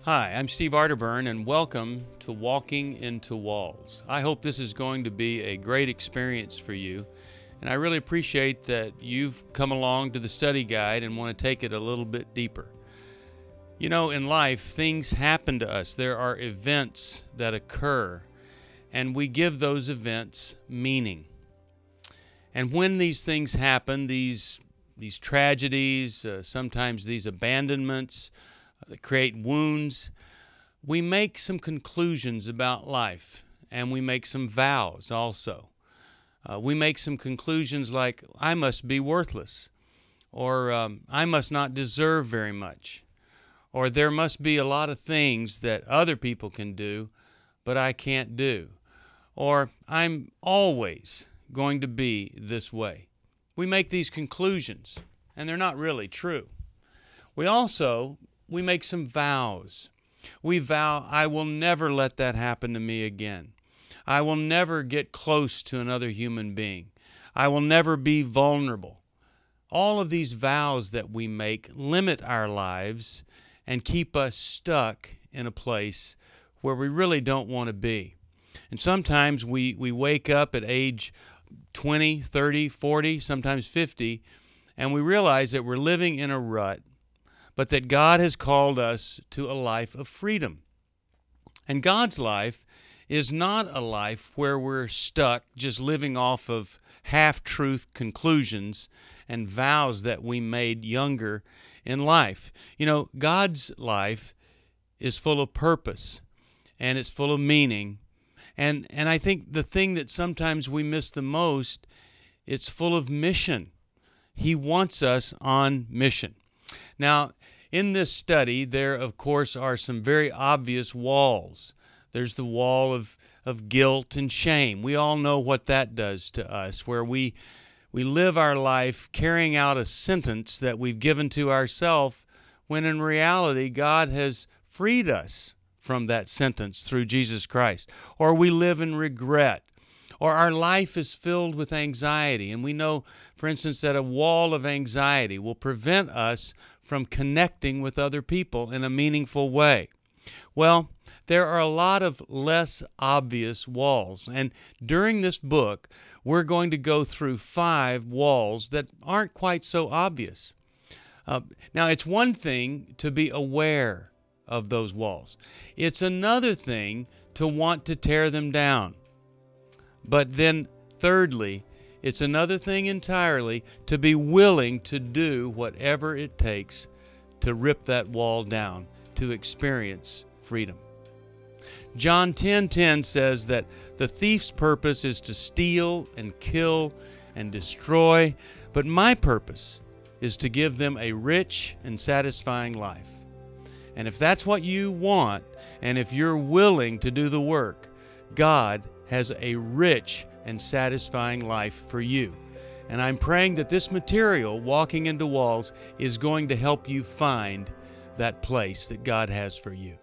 Hi, I'm Steve Arterburn, and welcome to Walking into Walls. I hope this is going to be a great experience for you, and I really appreciate that you've come along to the study guide and want to take it a little bit deeper. You know, in life, things happen to us. There are events that occur, and we give those events meaning. And when these things happen, these tragedies, sometimes these abandonments, that create wounds, we make some conclusions about life, and we make some vows also. We make some conclusions like, I must be worthless, or I must not deserve very much, or there must be a lot of things that other people can do, but I can't do, or I'm always going to be this way. We make these conclusions, and they're not really true. We make some vows. We vow, I will never let that happen to me again. I will never get close to another human being. I will never be vulnerable. All of these vows that we make limit our lives and keep us stuck in a place where we really don't want to be. And sometimes we wake up at age 20, 30, 40, sometimes 50, and we realize that we're living in a rut, but that God has called us to a life of freedom. And God's life is not a life where we're stuck just living off of half-truth conclusions and vows that we made younger in life. You know, God's life is full of purpose, and it's full of meaning. And I think the thing that sometimes we miss the most, it's full of mission. He wants us on mission. Now, in this study, there, of course, are some very obvious walls. There's the wall of guilt and shame. We all know what that does to us, where we live our life carrying out a sentence that we've given to ourselves, when in reality, God has freed us from that sentence through Jesus Christ. Or we live in regret. Or our life is filled with anxiety. And we know, for instance, that a wall of anxiety will prevent us from connecting with other people in a meaningful way. Well, there are a lot of less obvious walls. And during this book, we're going to go through 5 walls that aren't quite so obvious. Now, it's one thing to be aware of those walls. It's another thing to want to tear them down. But then, thirdly, it's another thing entirely to be willing to do whatever it takes to rip that wall down, to experience freedom. John 10:10 says that the thief's purpose is to steal and kill and destroy, but my purpose is to give them a rich and satisfying life. And if that's what you want, and if you're willing to do the work, God has a rich and satisfying life for you. And I'm praying that this material, Walking into Walls, is going to help you find that place that God has for you.